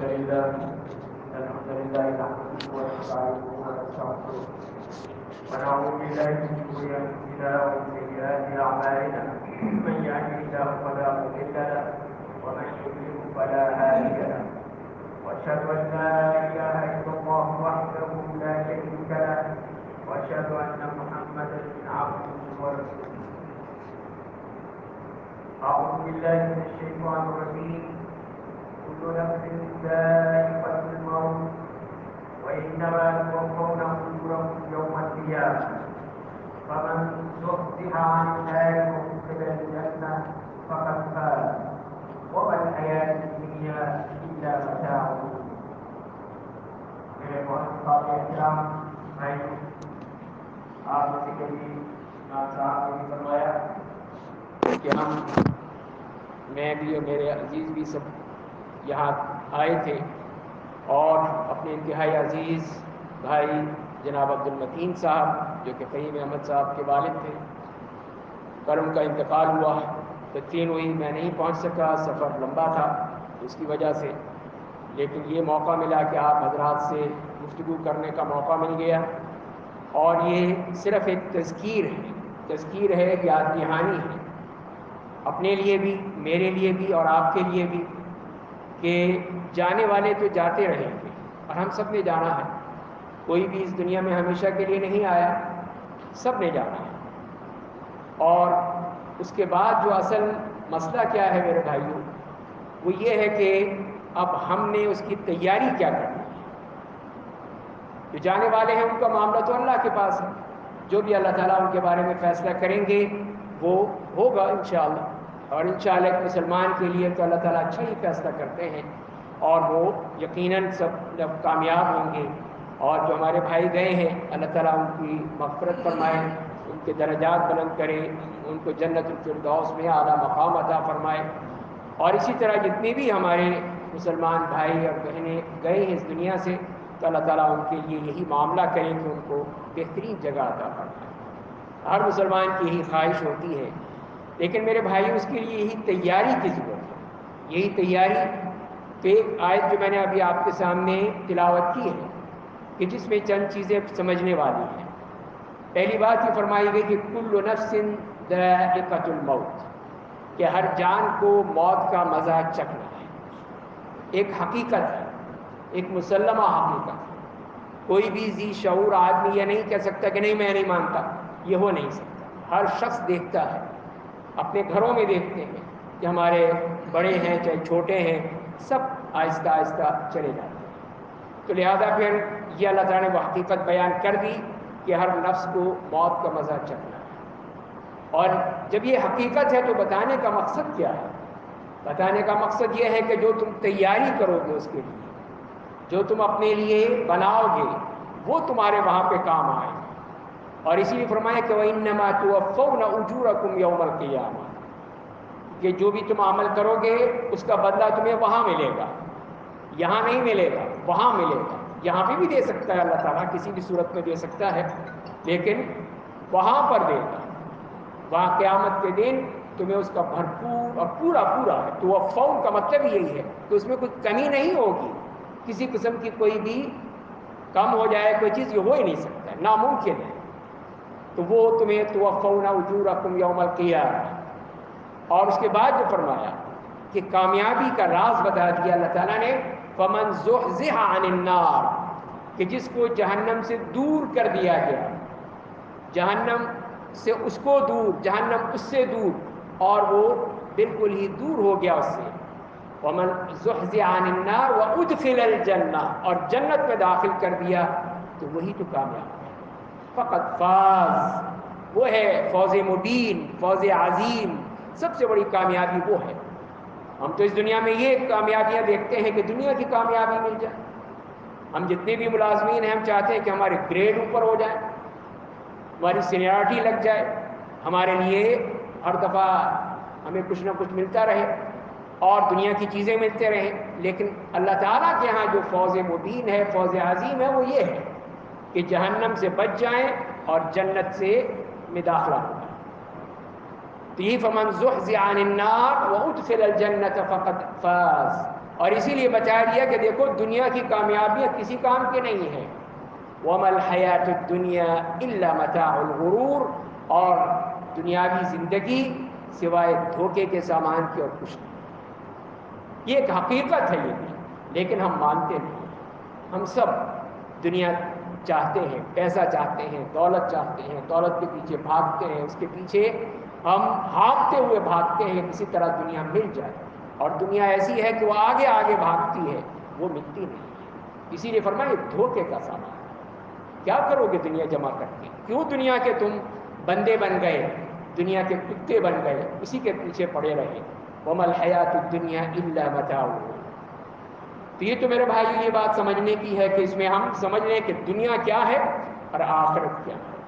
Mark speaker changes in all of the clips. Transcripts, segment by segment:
Speaker 1: لله الحمد لله نحمده ونستعينه ونستغفره ونعوذ بالله من شرور انفسنا ومن سيئات اعمالنا من يهده الله فلا مضل له ومن يضلل فلا هادي له واشهد ان لا اله الا الله وحده لا شريك له واشهد ان محمدا عبده ورسوله. اعوذ بالله من الشيطان الرجيم. كل نفس ذائقة الموت وإنما توفون أجوركم يوم القيامة فمن زحزح عن النار وأدخل الجنة فقد فاز وما الحياة الدنيا إلا متاع الغرور. میرے محترم احترام بھائیوں، آپ سے کبھی صاحب نے فرمایا کہ میں بھی اور میرے عزیز بھی سب یہاں آئے تھے اور اپنے انتہائی عزیز بھائی جناب عبد المتین صاحب جو کہ فہیم احمد صاحب کے والد تھے، کل ان کا انتقال ہوا، تدفین ہوئی، میں نہیں پہنچ سکا، سفر لمبا تھا اس کی وجہ سے، لیکن یہ موقع ملا کہ آپ حضرات سے گفتگو کرنے کا موقع مل گیا اور یہ صرف ایک تذکیر ہے، یاد دہانی ہے اپنے لیے بھی، میرے لیے بھی اور آپ کے لیے بھی، کہ جانے والے تو جاتے رہیں گے اور ہم سب نے جانا ہے، کوئی بھی اس دنیا میں ہمیشہ کے لیے نہیں آیا، سب نے جانا ہے۔ اور اس کے بعد جو اصل مسئلہ کیا ہے میرے بھائیوں، وہ یہ ہے کہ اب ہم نے اس کی تیاری کیا کرنی ہے۔ جو جانے والے ہیں ان کا معاملہ تو اللہ کے پاس ہے، جو بھی اللہ تعالیٰ ان کے بارے میں فیصلہ کریں گے وہ ہوگا انشاءاللہ، اور انشاءاللہ ایک مسلمان کے لیے تو اللہ تعالیٰ اچھا ہی فیصلہ کرتے ہیں اور وہ یقیناً سب جب کامیاب ہوں گے۔ اور جو ہمارے بھائی گئے ہیں اللہ تعالیٰ ان کی مغفرت فرمائے، ان کے درجات بلند کرے، ان کو جنت الفردوس میں اعلیٰ مقام عطا فرمائے، اور اسی طرح جتنے بھی ہمارے مسلمان بھائی اور بہنیں گئے ہیں اس دنیا سے تو اللہ تعالیٰ ان کے لیے یہی معاملہ کریں کہ ان کو بہترین جگہ عطا فرمائے۔ ہر مسلمان کی یہی خواہش ہوتی ہے، لیکن میرے بھائی اس کے لیے یہی تیاری کی ضرورت ہے۔ یہی تیاری تو ایک آیت جو میں نے ابھی آپ کے سامنے تلاوت کی ہے کہ جس میں چند چیزیں سمجھنے والی ہیں۔ پہلی بات یہ فرمائی گئی کہ کل نفس ذائقۃ الموت، کہ ہر جان کو موت کا مزہ چکھنا ہے۔ ایک حقیقت ہے، ایک مسلمہ حقیقت ہے۔ کوئی بھی ذی شعور آدمی یہ نہیں کہہ سکتا کہ نہیں میں نہیں مانتا، یہ ہو نہیں سکتا۔ ہر شخص دیکھتا ہے، اپنے گھروں میں دیکھتے ہیں کہ ہمارے بڑے ہیں چاہے چھوٹے ہیں، سب آہستہ آہستہ چلے جاتے ہیں۔ تو لہذا پھر یہ اللہ تعالیٰ نے وہ حقیقت بیان کر دی کہ ہر نفس کو موت کا مزہ چکھنا ہے۔ اور جب یہ حقیقت ہے تو بتانے کا مقصد کیا ہے؟ بتانے کا مقصد یہ ہے کہ جو تم تیاری کرو گے اس کے لیے، جو تم اپنے لیے بناؤ گے وہ تمہارے وہاں پہ کام آئے۔ اور اسی لیے فرمایا کہ وَإِنَّمَا تُوَفَّوْنَ أُجُورَكُمْ يَوْمَ الْقِيَامَةِ، کہ جو بھی تم عمل کرو گے اس کا بدلہ تمہیں وہاں ملے گا، یہاں نہیں ملے گا، وہاں ملے گا۔ یہاں پہ بھی دے سکتا ہے اللہ تعالیٰ، کسی بھی صورت میں دے سکتا ہے، لیکن وہاں پر دے گا، وہاں قیامت کے دن تمہیں اس کا بھرپور اور پورا ہے۔ توفون کا مطلب یہی ہے کہ اس میں کوئی کمی نہیں ہوگی، کسی قسم کی کوئی بھی کم ہو جائے کوئی چیز، یہ ہو ہی نہیں سکتا ہے، ناممکن ہے۔ تو وہ تمہیں توفون اجورکم یوم القیامہ۔ اور اس کے بعد جو فرمایا کہ کامیابی کا راز بتا دیا اللہ تعالیٰ نے، فمن زحزح عن النار، کہ جس کو جہنم سے دور کر دیا گیا، جہنم سے اس کو دور، جہنم اس سے دور، اور وہ بالکل ہی دور ہو گیا اس سے، ومن زحزح عن النار وادخل الجنہ، اور جنت میں داخل کر دیا تو وہی تو کامیاب ہے۔ فقط فاز، وہ ہے فوز مبین، فوز عظیم، سب سے بڑی کامیابی وہ ہے۔ ہم تو اس دنیا میں یہ کامیابیاں دیکھتے ہیں کہ دنیا کی کامیابی مل جائے، ہم جتنے بھی ملازمین ہیں ہم چاہتے ہیں کہ ہمارے گریڈ اوپر ہو جائے، ہماری سینیارٹی لگ جائے، ہمارے لیے ہر دفعہ ہمیں کچھ نہ کچھ ملتا رہے اور دنیا کی چیزیں ملتے رہیں۔ لیکن اللہ تعالیٰ کے ہاں جو فوز مبین ہے، فوز عظیم ہے، وہ یہ ہے کہ جہنم سے بچ جائیں اور جنت سے میں داخلہ ہو جائیں۔ تو یہ فمن زحزح عن النار وادخل الجنة فقد فاز،
Speaker 2: اور اسی لیے بتا دیا کہ دیکھو دنیا کی کامیابیاں کسی کام کی نہیں ہیں. وَمَا الْحَيَاةُ الدُّنْيَا إِلَّا مَتَاعُ الْغُرُورِ، اور دنیاوی زندگی سوائے دھوکے کے سامان کی اور کچھ نہیں. یہ ایک حقیقت ہے یہ بھی، لیکن ہم مانتے نہیں. ہم سب دنیا چاہتے ہیں، پیسہ چاہتے ہیں، دولت چاہتے ہیں، دولت کے پیچھے بھاگتے ہیں، اس کے پیچھے ہم بھاگتے ہوئے بھاگتے ہیں کسی طرح دنیا مل جائے. اور دنیا ایسی ہے کہ وہ آگے آگے بھاگتی ہے، وہ ملتی نہیں. اسی لیے فرمایا یہ دھوکے کا سامان. کیا کرو گے دنیا جمع کر کے؟ کیوں دنیا کے تم بندے بن گئے، دنیا کے کتے بن گئے، اسی کے پیچھے پڑے رہے. وَمَا الْحَيَاةُ الدُّنْيَا إِلَّا مَتَاعُ. تو یہ تو میرے بھائی یہ بات سمجھنے کی ہے کہ اس میں ہم سمجھ لیں کہ دنیا کیا ہے اور آخرت کیا ہے،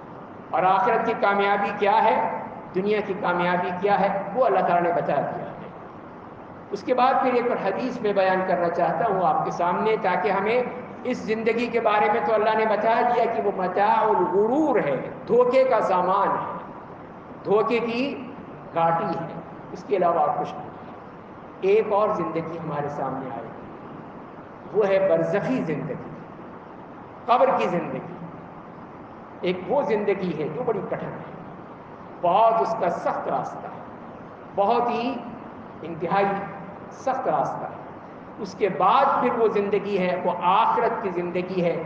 Speaker 2: اور آخرت کی کامیابی کیا ہے، دنیا کی کامیابی کیا ہے، وہ اللہ تعالیٰ نے بتا دیا ہے. اس کے بعد پھر ایک اور حدیث میں بیان کرنا چاہتا ہوں آپ کے سامنے، تاکہ ہمیں اس زندگی کے بارے میں تو اللہ نے بتا دیا کہ وہ متاع الغرور ہے، دھوکے کا سامان ہے، دھوکے کی گھاٹی ہے، اس کے علاوہ اور کچھ نہیں. ایک اور زندگی ہمارے سامنے آئے گی، وہ ہے برزخی زندگی، قبر کی زندگی. ایک وہ زندگی ہے جو بڑی کٹھن ہے، بہت اس کا سخت راستہ ہے، بہت ہی انتہائی سخت راستہ ہے. اس کے بعد پھر وہ زندگی ہے، وہ آخرت کی زندگی ہے،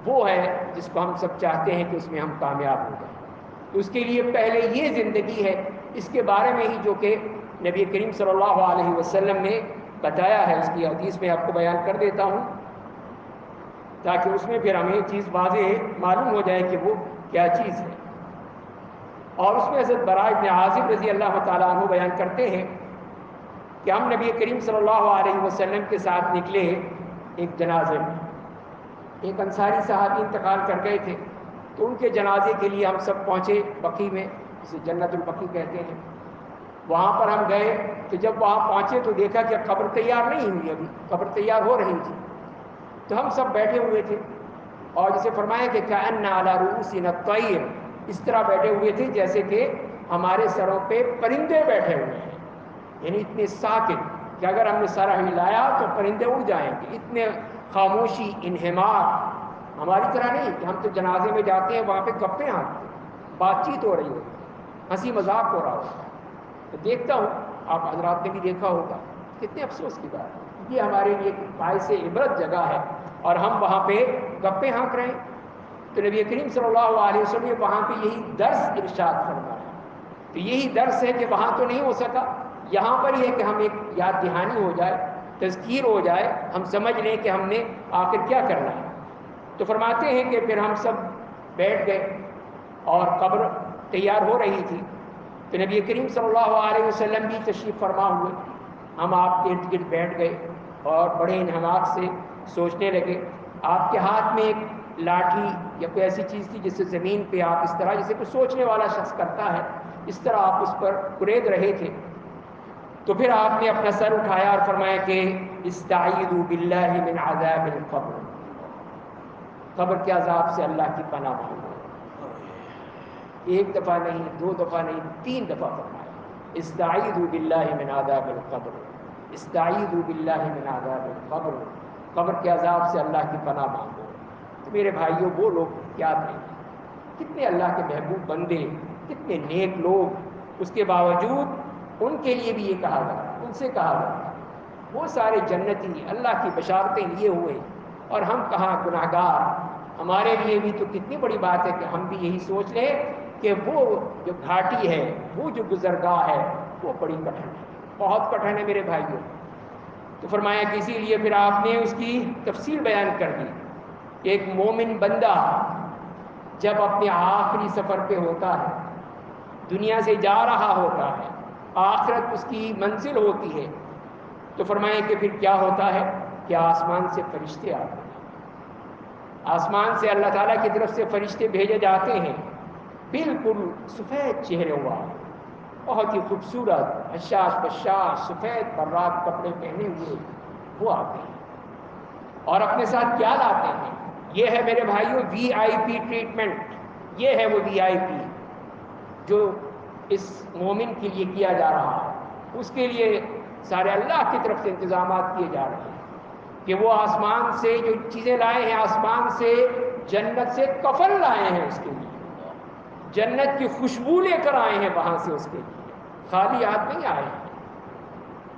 Speaker 2: وہ ہے جس کو ہم سب چاہتے ہیں کہ اس میں ہم کامیاب ہو جائیں. تو اس کے لیے پہلے یہ زندگی ہے، اس کے بارے میں ہی جو کہ نبی کریم صلی اللہ علیہ وسلم نے بتایا ہے، اس کی حدیث میں آپ کو بیان کر دیتا ہوں تاکہ اس میں پھر ہمیں چیز واضح معلوم ہو جائے کہ وہ کیا چیز ہے. اور اس میں حضرت براء بن عازب رضی اللہ تعالیٰ عنہ بیان کرتے ہیں کہ ہم نبی کریم صلی اللہ علیہ وسلم کے ساتھ نکلے ایک جنازے میں. ایک انصاری صحابی انتقال کر گئے تھے، تو ان کے جنازے کے لیے ہم سب پہنچے بقیع میں، جسے جنت البقیع کہتے ہیں. وہاں پر ہم گئے تو جب وہاں پہنچے تو دیکھا کہ قبر تیار نہیں ہوئی، ابھی قبر تیار ہو رہی تھی. تو ہم سب بیٹھے ہوئے تھے، اور جسے فرمایا کہ کأن علی رؤوسنا الطیر، اس طرح بیٹھے ہوئے تھے جیسے کہ ہمارے سروں پہ پرندے بیٹھے ہوئے ہیں. یعنی اتنے ساکت کہ اگر ہم نے سر ہلایا تو پرندے اڑ جائیں گے. اتنے خاموشی، انہمار. ہماری طرح نہیں کہ ہم تو جنازے میں جاتے ہیں وہاں پہ گپیں ہانکتے ہیں، بات چیت ہو رہی ہوتی ہے، ہنسی مذاق ہو رہا ہوتا ہے. تو دیکھتا ہوں، آپ حضرات نے بھی دیکھا ہوگا، کتنے افسوس کی بات ہے. یہ ہمارے لیے باعث عبرت جگہ ہے اور ہم وہاں پہ گپیں ہانک رہے ہیں. تو نبی کریم صلی اللہ علیہ وسلم نے وہاں پہ یہی درس ارشاد فرمایا. تو یہی درس ہے کہ وہاں تو نہیں ہو سکا، یہاں پر یہ ہے کہ ہم ایک یاد دہانی ہو جائے، تذکیر ہو جائے، ہم سمجھ لیں کہ ہم نے آخر کیا کرنا ہے. تو فرماتے ہیں کہ پھر ہم سب بیٹھ گئے اور قبر تیار ہو رہی تھی. تو نبی کریم صلی اللہ علیہ وسلم بھی تشریف فرما ہوئے. ہم آپ کے ارد گرد بیٹھ گئے اور بڑے انہماک سے سوچنے لگے. آپ کے ہاتھ میں ایک لاٹھی یا کوئی ایسی چیز تھی جس سے زمین پہ آپ اس طرح، جسے کوئی سوچنے والا شخص کرتا ہے، اس طرح آپ اس پر کرید رہے تھے. تو پھر آپ نے اپنا سر اٹھایا اور فرمایا کہ استعیذوا باللہ من عذاب القبر، قبر کے عذاب سے اللہ کی پناہ مانگو. ایک دفعہ نہیں، دو دفعہ نہیں، 3 دفعہ فرمایا استعیذوا باللہ من عذاب القبر، استعیذوا باللہ من عذاب القبر. قبر کے عذاب سے اللہ کی پناہ مانگو. تو میرے بھائیوں، وہ لوگ کیا تھے، کتنے اللہ کے محبوب بندے، کتنے نیک لوگ، اس کے باوجود ان کے لیے بھی یہ کہا گیا، ان سے کہا گیا وہ سارے جنتی اللہ کی بشارتیں لیے ہوئے، اور ہم کہاں گناہگار. ہمارے لیے بھی تو کتنی بڑی بات ہے کہ ہم بھی یہی سوچ لیں کہ وہ جو گھاٹی ہے، وہ جو گزرگاہ ہے، وہ بڑی کٹھن ہے، بہت کٹھن ہے میرے بھائیوں. تو فرمایا کہ اسی لیے پھر آپ نے اس کی تفصیل بیان کر دی کہ ایک مومن بندہ جب اپنے آخری سفر پہ ہوتا ہے، دنیا سے جا رہا ہوتا ہے، آخرت اس کی منزل ہوتی ہے، تو فرمایا کہ پھر کیا ہوتا ہے کہ آسمان سے فرشتے آتے ہیں. آسمان سے اللہ تعالیٰ کی طرف سے فرشتے بھیجے جاتے ہیں، بالکل سفید چہرے ہوا، بہت ہی خوبصورت، حشاش بشاش سفید براق کپڑے پہنے ہوئے وہ آتے ہیں. اور اپنے ساتھ کیا لاتے ہیں؟ یہ ہے میرے بھائیوں وی آئی پی ٹریٹمنٹ. یہ ہے وہ وی آئی پی جو اس مومن کے لیے کیا جا رہا ہے. اس کے لیے سارے اللہ کی طرف سے انتظامات کیے جا رہے ہیں کہ وہ آسمان سے جو چیزیں لائے ہیں، آسمان سے جنت سے کفن لائے ہیں اس کے لیے، جنت کی خوشبو لے کر آئے ہیں وہاں سے اس کے لیے، خالی ہاتھ نہیں آئے ہیں۔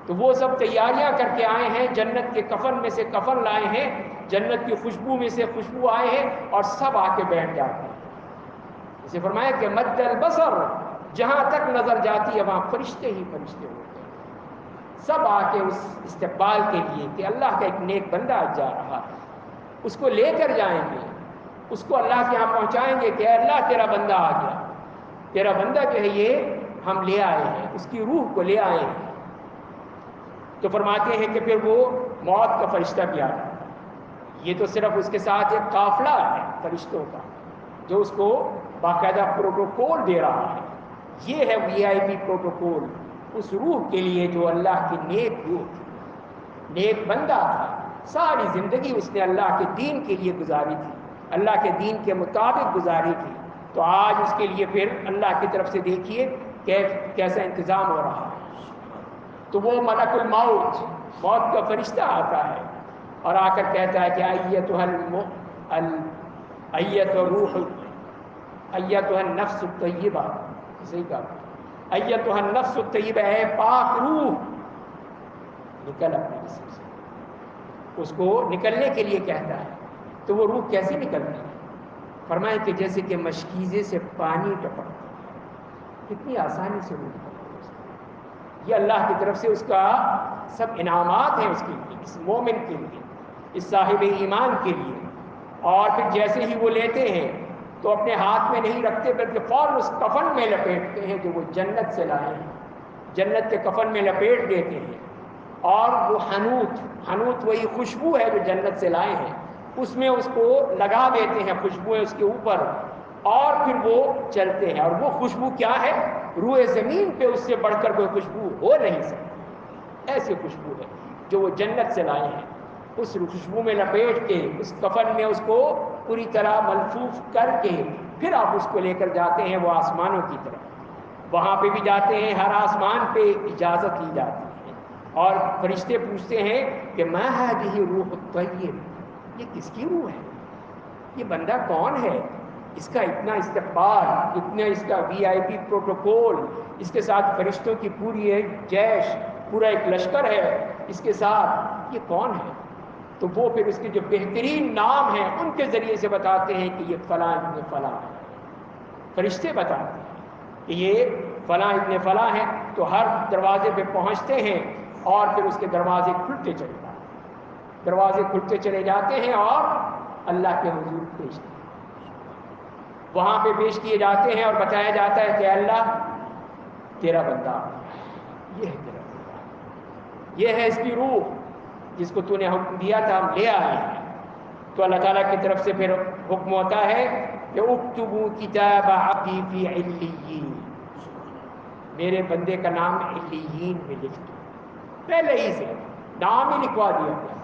Speaker 2: تو وہ سب تیاریاں کر کے آئے ہیں، جنت کے کفن میں سے کفن لائے ہیں، جنت کی خوشبو میں سے خوشبو آئے ہیں، اور سب آ کے بیٹھ جاتے ہیں۔ اسے فرمایا کہ مد البصر، جہاں تک نظر جاتی ہے وہاں فرشتے ہی فرشتے ہوتے ہیں، سب آ کے اس استقبال کے لیے کہ اللہ کا ایک نیک بندہ جا رہا ہے، اس کو لے کر جائیں گے، اس کو اللہ کے یہاں پہنچائیں گے کہ اے اللہ تیرا بندہ آ گیا، تیرا بندہ جو ہے یہ ہم لے آئے ہیں، اس کی روح کو لے آئے ہیں۔ تو فرماتے ہیں کہ پھر وہ موت کا فرشتہ بھی آ رہا ہے، یہ تو صرف اس کے ساتھ ایک قافلہ ہے فرشتوں کا جو اس کو باقاعدہ پروٹوکول دے رہا ہے، یہ ہے وی آئی پی پروٹوکول اس روح کے لیے جو اللہ کی نیک روح تھی، نیک بندہ تھا، ساری زندگی اس نے اللہ کے دین کے لیے گزاری تھی، اللہ کے دین کے مطابق گزاری تھی۔ تو آج اس کے لیے پھر اللہ کی طرف سے دیکھیے کیسا انتظام ہو رہا ہے۔ تو وہ ملک الموت، موت کا فرشتہ آتا ہے اور آ کر کہتا ہے کہ ایتھا النفس الطیبہ، صحیح کہا، ایتھا النفس الطیبہ، ہے پاک روح، نکل اپنے جسم سے، اس کو نکلنے کے لیے کہتا ہے۔ تو وہ روح کیسے نکلتی ہے؟ فرمائے کہ جیسے کہ مشکیزے سے پانی ٹپکتا ہے، کتنی آسانی سے روح نکلتی ہے۔ یہ اللہ کی طرف سے اس کا سب انعامات ہیں اس کے لیے، اس مومن کے لیے، اس صاحب ایمان کے لیے۔ اور پھر جیسے ہی وہ لیتے ہیں تو اپنے ہاتھ میں نہیں رکھتے بلکہ فوراً اس کفن میں لپیٹتے ہیں جو وہ جنت سے لائے ہیں، جنت کے کفن میں لپیٹ دیتے ہیں۔ اور وہ حنوت وہی خوشبو ہے جو جنت سے لائے ہیں، اس میں اس کو لگا دیتے ہیں، خوشبوئیں اس کے اوپر، اور پھر وہ چلتے ہیں۔ اور وہ خوشبو کیا ہے؟ روئے زمین پہ اس سے بڑھ کر کوئی خوشبو ہو نہیں سکتی، ایسی خوشبو ہے جو وہ جنت سے لائے ہیں۔ اس خوشبو میں لپیٹ کے اس کفن میں اس کو پوری طرح ملفوف کر کے پھر آپ اس کو لے کر جاتے ہیں وہ آسمانوں کی طرف۔ وہاں پہ بھی جاتے ہیں، ہر آسمان پہ اجازت لی جاتی ہے، اور فرشتے پوچھتے ہیں کہ ما ہذہ روح الطیب، یہ کس کی روح ہے؟ یہ بندہ کون ہے؟ اس کا اتنا استقبال، اتنا اس کا وی آئی پی پروٹوکول، اس کے ساتھ فرشتوں کی پوری ایک جیش، پورا ایک لشکر ہے اس کے ساتھ، یہ کون ہے؟ تو وہ پھر اس کے جو بہترین نام ہیں ان کے ذریعے سے بتاتے ہیں کہ یہ فلاں ابن فلاں ہے۔ فرشتے بتاتے ہیں کہ یہ فلاں ابن فلاں ہے۔ تو ہر دروازے پہ پہنچتے ہیں اور پھر اس کے دروازے کھلتے چلے جاتے ہیں، دروازے کھلتے چلے جاتے ہیں اور اللہ کے حضور پیش کیے، وہاں پہ پیش کیے جاتے ہیں اور بتایا جاتا ہے کہ اللہ تیرا بندہ، یہ ہے تیرا بندہ، یہ ہے اس کی روح جس کو تو نے حکم دیا تھا ہم لے آئے ہیں۔ تو اللہ تعالیٰ کی طرف سے پھر حکم ہوتا ہے کہ اکتبوا کتاب عبدی فی علیین، میرے بندے کا نام علیین میں لکھ دو۔ پہلے ہی سے نام ہی لکھوا دیا گیا،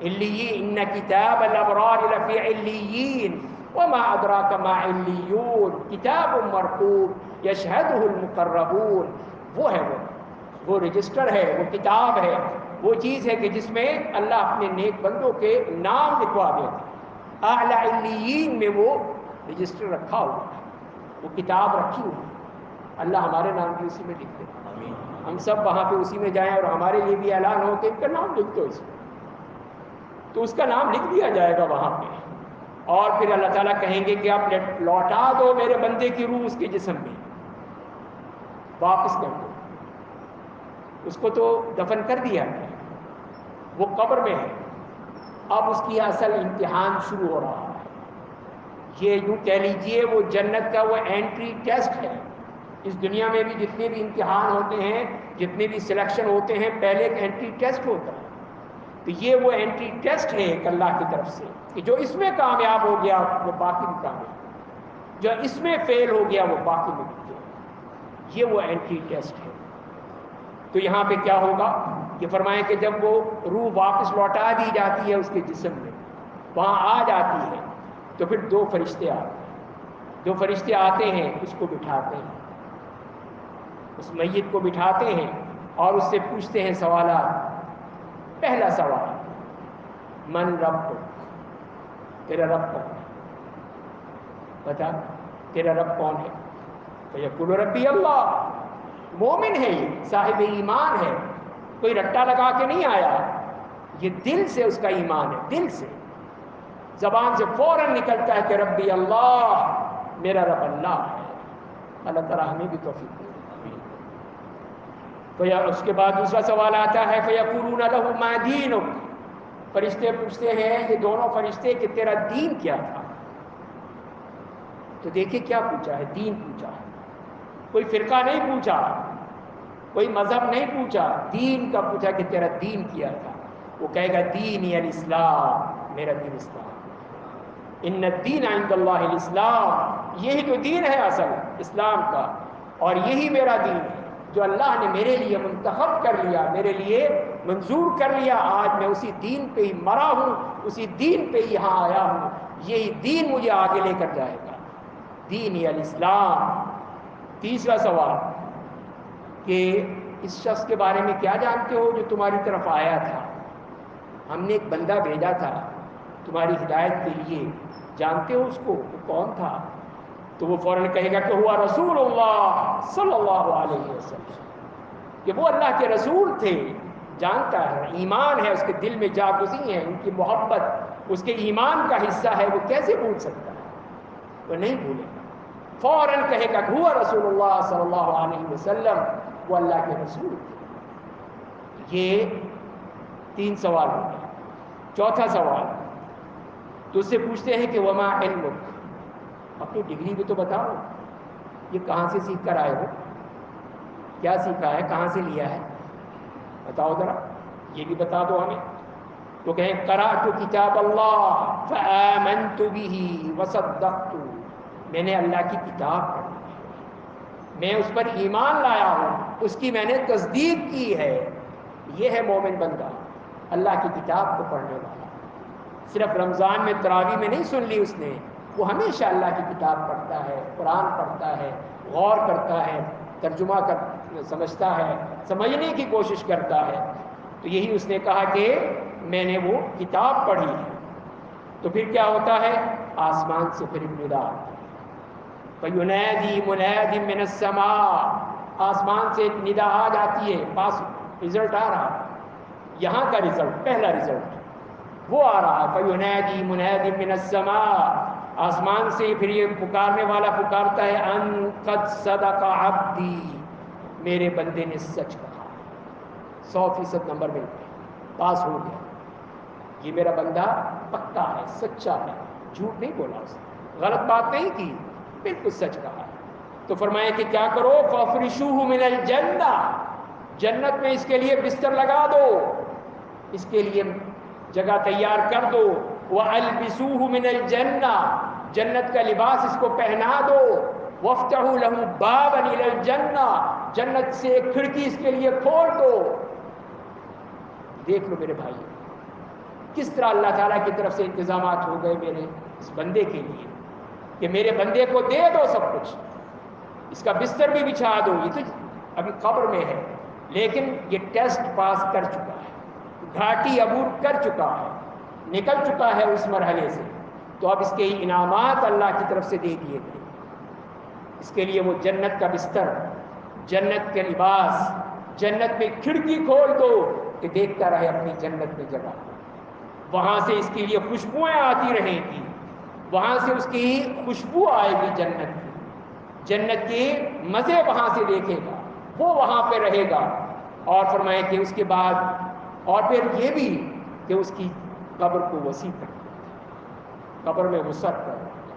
Speaker 2: علیین، ان کتاب الابرار لفی علیین وما ادراک ما علیون کتاب مرقوم یشہدہ المقربون۔ وہ ہے وہ رجسٹر ہے، وہ کتاب ہے، وہ چیز ہے کہ جس میں اللہ اپنے نیک بندوں کے نام لکھوا دیتے۔ اعلی علیین میں وہ رجسٹر رکھا ہوا ہے، وہ کتاب رکھی ہوئی ہے، اللہ ہمارے نام بھی اسی میں لکھ دے، ہم سب وہاں پہ اسی میں جائیں اور ہمارے لیے بھی اعلان ہو کہ ان کا نام لکھ دو اس میں، تو اس کا نام لکھ دیا جائے گا وہاں پہ۔ اور پھر اللہ تعالیٰ کہیں گے کہ آپ لوٹا دو میرے بندے کی روح اس کے جسم میں، واپس کر دو اس کو، تو دفن کر دیا ہے، وہ قبر میں ہے، اب اس کی اصل امتحان شروع ہو رہا ہے۔ یہ یوں کہہ لیجئے وہ جنت کا وہ انٹری ٹیسٹ ہے۔ اس دنیا میں بھی جتنے بھی امتحان ہوتے ہیں، جتنے بھی سلیکشن ہوتے ہیں، پہلے ایک انٹری ٹیسٹ ہوتا ہے، تو یہ وہ انٹری ٹیسٹ ہے ایک اللہ کی طرف سے کہ جو اس میں کامیاب ہو گیا وہ باقی بھی کامیاب، جو اس میں فیل ہو گیا وہ باقی میں بھی فیل، یہ وہ انٹری ٹیسٹ ہے۔ تو یہاں پہ کیا ہوگا؟ یہ فرمائیں کہ جب وہ روح واپس لوٹا دی جاتی ہے اس کے جسم میں، وہاں آ جاتی ہے، تو پھر دو فرشتے آتے ہیں، اس کو بٹھاتے ہیں، اس میت کو بٹھاتے ہیں اور اس سے پوچھتے ہیں سوالات. پہلا سوال، من رب، تیرا رب کون ہے؟ بتا تیرا رب کون ہے؟ فیقول ربی اللہ. مومن ہے، یہ صاحب ایمان ہے، کوئی رٹا لگا کے نہیں آیا، یہ دل سے اس کا ایمان ہے، دل سے، زبان سے فوراً نکلتا ہے کہ ربی اللہ، میرا رب اللہ ہے. اللہ تعالیٰ ہمیں بھی توفیق دے. تو اس کے بعد دوسرا سوال آتا ہے فیقولون لہ ما دینک. فرشتے پوچھتے ہیں، یہ دونوں فرشتے، کہ تیرا دین کیا تھا؟ تو دیکھیں کیا پوچھا ہے، دین پوچھا ہے. کوئی فرقہ نہیں پوچھا، کوئی مذہب نہیں پوچھا، دین کا پوچھا کہ تیرا دین کیا تھا. وہ کہے گا دینی الاسلام، میرا دین اسلام. ان الدین عند اللہ الاسلام، یہی تو دین ہے اصل اسلام کا، اور یہی میرا دین ہے جو اللہ نے میرے لیے منتخب کر لیا، میرے لیے منظور کر لیا. آج میں اسی دین پہ ہی مرا ہوں، اسی دین پہ ہی یہاں آیا ہوں. یہی دین مجھے آگے لے کر جائے گا، دین الاسلام. تیسرا سوال کہ اس شخص کے بارے میں کیا جانتے ہو جو تمہاری طرف آیا تھا؟ ہم نے ایک بندہ بھیجا تھا تمہاری ہدایت کے لیے، جانتے ہو اس کو، وہ کون تھا؟ تو وہ فوراً کہے گا کہ ہوا رسول اللہ صلی اللہ علیہ وسلم، کہ وہ اللہ کے رسول تھے. جانتا ہے، ایمان ہے اس کے دل میں، جاگزی ہے ان کی محبت، اس کے ایمان کا حصہ ہے. وہ کیسے بھول سکتا ہے؟ وہ نہیں بھولے گا، فوراً کہے گا کہ ہوا رسول اللہ صلی اللہ علیہ وسلم، وہ اللہ کے رسول تھے. یہ 3 سوال ہو گئے. چوتھا سوال، تو اس سے پوچھتے ہیں کہ وما علمک، اپنی ڈگری بھی تو بتاؤ، یہ کہاں سے سیکھ کر آئے ہو؟ کیا سیکھا ہے؟ کہاں سے لیا ہے؟ بتاؤ ذرا، یہ بھی بتا دو ہمیں. تو کہیں قرأت کتاب اللہ فآمنت به وصدقت، میں نے اللہ کی کتاب پڑھی، میں اس پر ایمان لایا ہوں، اس کی میں نے تصدیق کی ہے. یہ ہے مومن بندہ، اللہ کی کتاب کو پڑھنے والا. صرف رمضان میں تراویح میں نہیں سن لی اس نے، وہ ہمیشہ اللہ کی کتاب پڑھتا ہے، قرآن پڑھتا ہے، غور کرتا ہے، ترجمہ سمجھتا ہے، سمجھنے کی کوشش کرتا ہے. تو یہی اس نے کہا کہ میں نے وہ کتاب پڑھی ہے. تو پھر کیا ہوتا ہے؟ آسمان سے پھر ندا، فَيُنَادِي مُنَادٍ مِّنَ السَّمَاءِ، آسمان سے ایک ندا آ جاتی ہے، پاس رزلٹ آ رہا ہے، یہاں کا رزلٹ، پہلا رزلٹ وہ آ رہا ہے. فَيُنَادِي مُنَادٍ مِّنَ السَّمَاءِ، آسمان سے پھر یہ پکارنے والا پکارتا ہے، ان قد صدق عبدی، میرے بندے نے سچ کہا. 100% نمبر مل گئے، پاس ہو گیا. یہ میرا بندہ پکا ہے، سچا ہے، جھوٹ نہیں بولا اس نے، غلط بات نہیں کی، بالکل سچ کہا. تو فرمایا کہ کیا کرو؟ فَافْرِشُوهُ مِنَ الْجَنَّةِ، جنت میں اس کے لیے بستر لگا دو، اس کے لیے جگہ تیار کر دو. وَأَلْبِسُوهُ مِنَ الْجَنَّةِ، جنت کا لباس اس کو پہنا دو. وَافْتَحُوا لَهُ بَابًا إِلَى الْجَنَّةِ، جنت سے ایک کھڑکی اس کے لیے کھول دو. دیکھ لو میرے بھائی، کس طرح اللہ تعالیٰ کی طرف سے انتظامات ہو گئے میرے اس بندے کے لیے، کہ میرے بندے کو دے دو سب کچھ، اس کا بستر بھی بچھا دو. یہ تو ابھی قبر میں ہے، لیکن یہ ٹیسٹ پاس کر چکا ہے، گھاٹی عبور کر چکا ہے، نکل چکا ہے اس مرحلے سے. تو اب اس کے انعامات اللہ کی طرف سے دے دیے گئے. اس کے لیے وہ جنت کا بستر، جنت کے لباس، جنت میں کھڑکی کھول دو کہ دیکھتا رہے اپنی جنت میں جگہ. وہاں سے اس کے لیے خوشبوئیں آتی رہیں گی، وہاں سے اس کی خوشبو آئے گی جنت کی، جنت کے مزے وہاں سے دیکھے گا، وہ وہاں پہ رہے گا. اور فرمائے کہ اس کے بعد اور پھر یہ بھی کہ اس کی قبر کو وسیع کر دیا، قبر میں وسعت کر دیا،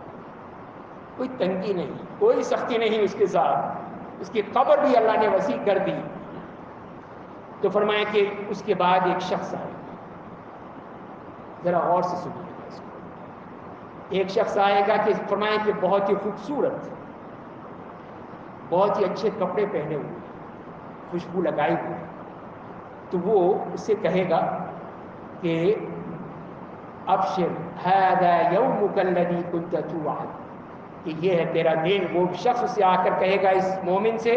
Speaker 2: کوئی تنگی نہیں، کوئی سختی نہیں اس کے ساتھ، اس کی قبر بھی اللہ نے وسیع کر دی. تو فرمایا کہ اس کے بعد ایک شخص آئے گا، ذرا غور سے سنیے گا اس کو. ایک شخص آئے گا کہ فرمایا کہ بہت ہی خوبصورت، بہت ہی اچھے کپڑے پہنے ہوئے، خوشبو لگائی ہوئی. تو وہ اس سے کہے گا کہ ابشر ھذا یومک الذی کنت توعد، کہ یہ ہے تیرا دن. وہ شخص سے آ کر کہے گا اس مومن سے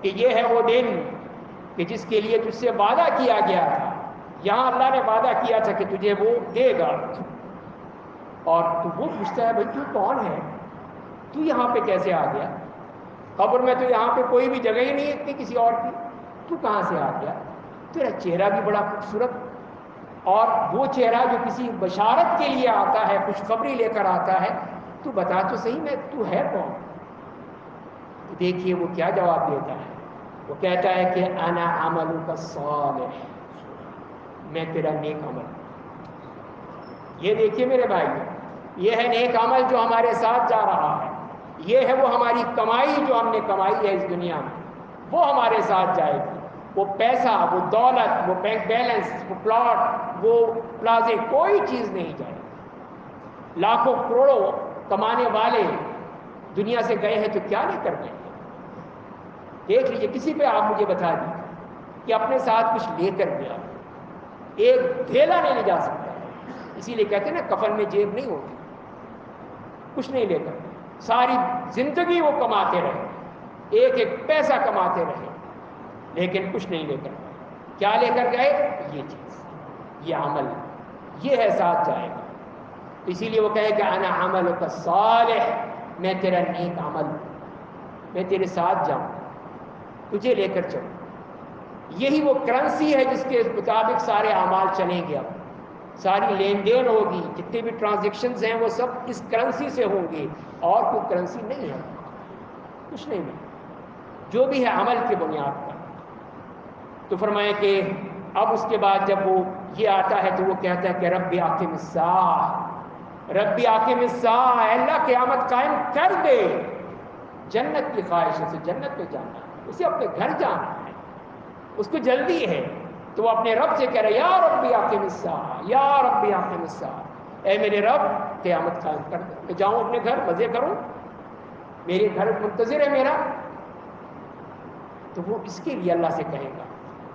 Speaker 2: کہ یہ ہے وہ دن کہ جس کے لیے تجھ سے وعدہ کیا گیا تھا، یہاں اللہ نے وعدہ کیا تھا کہ تجھے وہ دے گا، اور تو وہ پوچھتا ہے بھائی تو کون ہے، تو یہاں پہ کیسے آ گیا؟ قبر میں تو یہاں پہ کوئی بھی جگہ ہی نہیں ہے اتنی کسی اور کی، تو کہاں سے آ گیا؟ تیرا چہرہ بھی بڑا خوبصورت، اور وہ چہرہ جو کسی بشارت کے لیے آتا ہے، خوشخبری لے کر آتا ہے، تو بتا تو صحیح میں تو ہے کون؟ دیکھیے وہ کیا جواب دیتا ہے، وہ کہتا ہے کہ انا عملک الصالح، میں تیرا نیک عمل۔ یہ دیکھیے میرے بھائی، یہ ہے نیک عمل جو ہمارے ساتھ جا رہا ہے، یہ ہے وہ ہماری کمائی جو ہم نے کمائی ہے اس دنیا میں، وہ ہمارے ساتھ جائے گی۔ وہ پیسہ، وہ دولت، وہ بینک بیلنس، وہ پلاٹ، وہ پلازے، کوئی چیز نہیں جائے گی۔ لاکھوں کروڑوں کمانے والے دنیا سے گئے ہیں تو کیا لے کر گئے؟ دیکھ لیجیے، کسی پہ آپ مجھے بتا دیجیے کہ اپنے ساتھ کچھ لے کر گیا، ایک تھیلا نہیں لے جا سکتا۔ اسی لیے کہتے ہیں نا کفن میں جیب نہیں ہوتی، کچھ نہیں لے کر، ساری زندگی وہ کماتے رہے، ایک ایک پیسہ کماتے رہے، لیکن کچھ نہیں لے کر گئے۔ کیا لے کر گئے؟ یہ چیز، یہ عمل، یہ ہے ساتھ جائے گا۔ اسی لیے وہ کہے کہ انا عملک الصالح، میں تیرا نیک عمل، میں تیرے ساتھ جاؤں، تجھے لے کر چلوں۔ یہی وہ کرنسی ہے جس کے مطابق سارے اعمال چلیں گے، اب ساری لین دین ہوگی، جتنے بھی ٹرانزیکشنز ہیں وہ سب اس کرنسی سے ہوں گے، اور کوئی کرنسی نہیں ہے، کچھ نہیں ہے، جو بھی ہے عمل کی بنیاد پر۔ تو فرمائے کہ اب اس کے بعد جب وہ یہ آتا ہے تو وہ کہتا ہے کہ رب اقم الساعہ، رب اقم الساعہ، اے اللہ قیامت قائم کر دے۔ جنت کی خواہش سے جنت میں جانا ہے، اسے اپنے گھر جانا ہے، اس کو جلدی ہے، تو وہ اپنے رب سے کہہ رہا ہے یا رب اقم الساعہ، یا رب اقم الساعہ، اے میرے رب قیامت قائم کر دے، میں جاؤں اپنے گھر، مزے کروں، میرے گھر منتظر ہے میرا۔ تو وہ اس کے لیے اللہ سے کہے گا،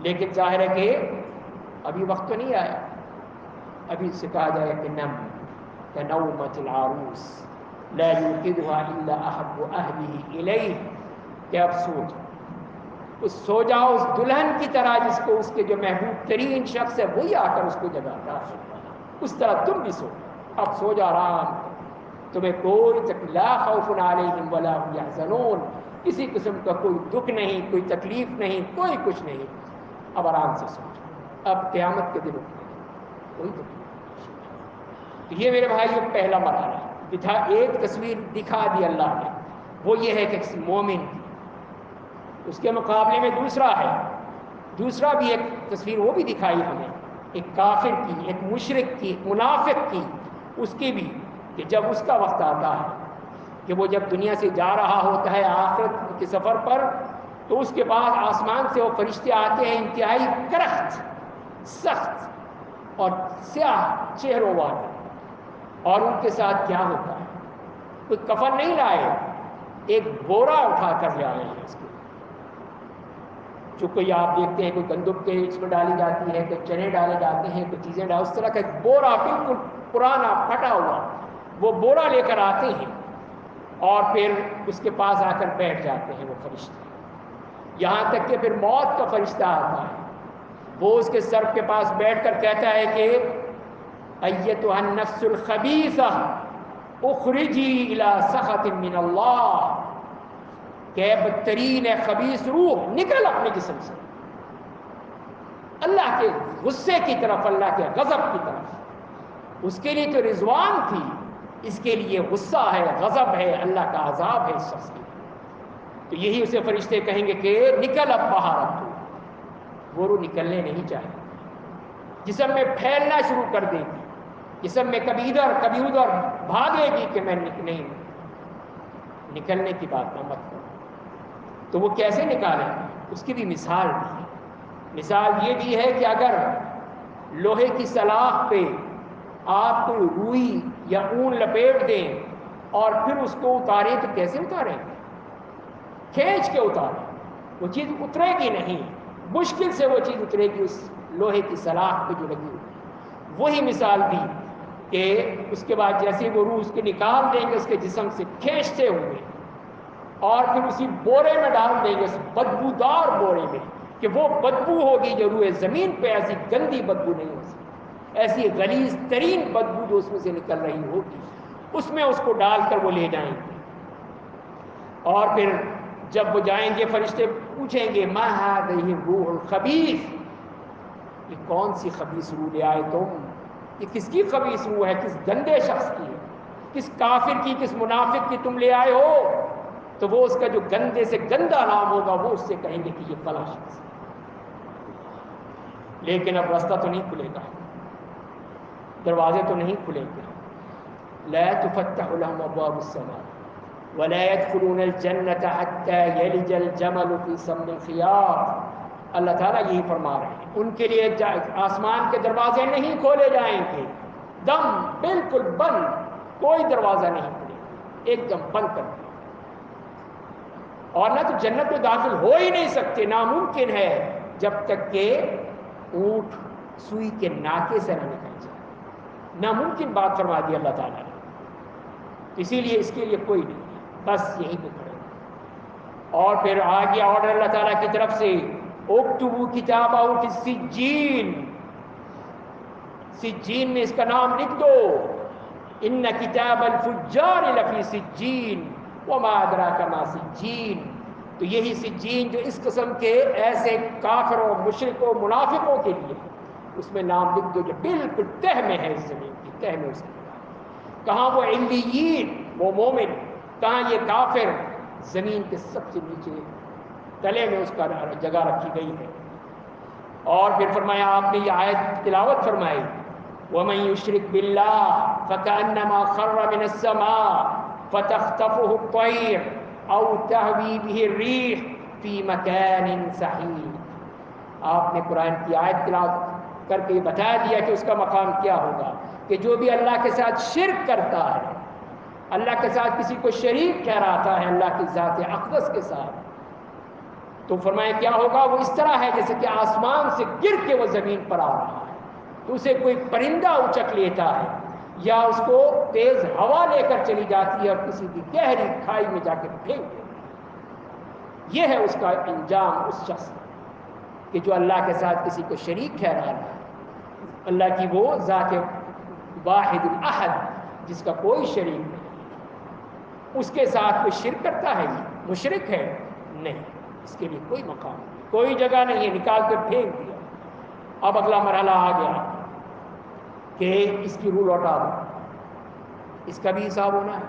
Speaker 2: لیکن ظاہر ہے کہ ابھی وقت تو نہیں آیا، ابھی سے کہا جائے کہ نم کنومۃ العروس لا یوقظها الا احب اہلہ الیہ، کہ اب سو جاؤ اس دلہن کی طرح جس کو اس کے جو محبوب ترین شخص ہے وہی آ کر اس کو جگاتا ہے، اس طرح تم بھی سو، اب سو جا آرام، تمہیں کوئی لا خوف علیہم ولا هم یحزنون، کسی قسم کا کوئی دکھ نہیں، کوئی تکلیف نہیں، کوئی کچھ نہیں، اب آرام سے سو جاؤ، اب قیامت کے دن کوئی تکلیف نہیں۔ یہ میرے بھائی پہلا مرحلہ ہے، ایک تصویر دکھا دی اللہ نے، وہ یہ ہے کہ مومن کی، اس کے مقابلے میں دوسرا بھی ایک تصویر وہ بھی دکھائی ہمیں، ایک کافر کی، ایک مشرک کی، ایک منافق کی، اس کی بھی، کہ جب اس کا وقت آتا ہے کہ وہ جب دنیا سے جا رہا ہوتا ہے آخرت کے سفر پر، تو اس کے بعد آسمان سے وہ فرشتے آتے ہیں انتہائی کرخت، سخت اور سیاہ چہروں والے، اور ان کے ساتھ کیا ہوتا ہے؟ کوئی کفن نہیں لائے، ایک بورا اٹھا کر لے آئے ہیں اس کے، جو کوئی آپ دیکھتے ہیں کوئی گندم کے اس میں ڈالی جاتی ہے، کوئی چنے ڈالے جاتے ہیں، کوئی چیزیں اس طرح کا ایک بورا بالکل پرانا پھٹا ہوا، وہ بورا لے کر آتے ہیں، اور پھر اس کے پاس آ کر بیٹھ جاتے ہیں وہ فرشتے، یہاں تک کہ پھر موت کا فرشتہ آتا ہے، وہ اس کے سر کے پاس بیٹھ کر کہتا ہے کہ ایتھا النفس الخبیثہ اخرجی الی سخط من اللہ، کہ بدترین خبیث روح نکل اپنے جسم سے اللہ کے غصے کی طرف، اللہ کے غضب کی طرف۔ اس کے لیے تو رضوان تھی، اس کے لیے غصہ ہے، غضب ہے، اللہ کا عذاب ہے اس شخص کے لیے۔ تو یہی اسے فرشتے کہیں گے کہ نکل اب باہر، اب تو وہ روح نکلنے نہیں چاہیے، جسم میں پھیلنا شروع کر دے گی، جسم میں کبھی ادھر کبھی ادھر بھاگے گی کہ میں نہیں، نکلنے کی بات نہ مت کرو۔ تو وہ کیسے نکالیں؟ اس کی بھی مثال دی ہے۔ مثال یہ دی ہے کہ اگر لوہے کی سلاخ پہ آپ کوئی روئی یا اون لپیٹ دیں اور پھر اس کو اتاریں تو کیسے اتاریں؟ کھینچ کے اتاریں، وہ چیز اترے گی نہیں، مشکل سے وہ چیز اترے گی اس لوہے کی سلاخ پہ جو لگی ہوئی۔ وہی مثال دی کہ اس کے بعد جیسے وہ روح اس کے نکال دیں گے اس کے جسم سے کھینچتے ہوئے، اور پھر اسی بورے میں ڈال دیں گے، اس بدبودار بورے میں، کہ وہ بدبو ہوگی جو روئے زمین پہ ایسی گندی بدبو نہیں ہو سکتی، ایسی غلیظ ترین بدبو جو اس میں سے نکل رہی ہوگی، اس میں اس کو ڈال کر وہ لے جائیں گے۔ اور پھر جب وہ جائیں گے فرشتے پوچھیں گے ما هذه الروح الخبیث، یہ کون سی خبیث روح لے آئے تم، یہ کس کی خبیث روح ہے، کس گندے شخص کی ہے، کس کافر کی، کس منافق کی تم لے آئے ہو؟ تو وہ اس کا جو گندے سے گندا نام ہوگا وہ اس سے کہیں گے کہ یہ فلاں شخص ہے۔ لیکن اب راستہ تو نہیں کھلے گا، دروازے تو نہیں کھلیں گے۔ لا تفتح لهم ابواب السماء ولا يدخلون الجنة حتى يلج الجمل في سم الخياط۔ اللہ تعالیٰ یہی فرما رہے ہیں، ان کے لیے آسمان کے دروازے نہیں کھولے جائیں گے، دم بالکل بند، کوئی دروازہ نہیں کھلے گا، ایک دم بند کر دیا۔ اور نہ تو جنت میں داخل ہو ہی نہیں سکتے، ناممکن ہے جب تک کہ اونٹ سوئی کے ناکے سے نہ نکل جائے، ناممکن بات فرما دی اللہ تعالیٰ نے۔ اسی لیے اس کے لیے کوئی نہیں، بس یہیں پہ کھڑے۔ اور پھر آگے آرڈر اللہ تعالیٰ کی طرف سے اکتبوا کتابہ فی السجین، سجین میں اس کا نام لکھ دو، ان کتاب الفجار لفی سجین وما ادراک ما سجین۔ تو یہی سجین جو اس قسم کے ایسے کافروں، مشرکوں، منافقوں کے لیے، اس میں نام لکھ دو جو بالکل تہ میں ہے، اس زمین کی تہ میں اس کے کہاں وہ علیین وہ مومن، کہاں یہ کافر، زمین کے سب سے نیچے تلے میں اس کا جگہ رکھی گئی ہے۔ اور پھر فرمایا آپ نے یہ آیت تلاوت فرمائی وَمَن يُشْرِكْ بِاللَّهِ فَكَأَنَّمَا خَرَّ مِنَ السَّمَاءِ فَتَخْطَفُهُ الطَّيْرُ أَوْ تَهْوِي بِهِ الرِّيحُ فِي مَكَانٍ سَحِيقٍ۔ آپ نے قرآن کی آیت تلاوت کر کے بتا دیا کہ اس کا مقام کیا ہوگا، کہ جو بھی اللہ کے ساتھ شرک کرتا ہے، اللہ کے ساتھ کسی کو شریک ٹھہراتا ہے اللہ کی ذات اقدس کے ساتھ، تو فرمایا کیا ہوگا، وہ اس طرح ہے جیسے کہ آسمان سے گر کے وہ زمین پر آ رہا ہے، تو اسے کوئی پرندہ اچک لیتا ہے یا اس کو تیز ہوا لے کر چلی جاتی ہے اور کسی کی گہری کھائی میں جا کے پھینک دیتی ہے۔ یہ ہے اس کا انجام اس شخص کا، کہ جو اللہ کے ساتھ کسی کو شریک ٹھہرا رہا ہے، اللہ کی وہ ذات واحد الاحد جس کا کوئی شریک نہیں، اس کے ساتھ کوئی شرک کرتا ہے، یہ مشرک ہے نہیں، اس کے لیے کوئی مقام نہیں، کوئی جگہ نہیں ہے، نکال کے پھینک دیا۔ اب اگلا مرحلہ آ گیا کہ اس کی روح لوٹا دو، اس کا بھی حساب ہونا ہے،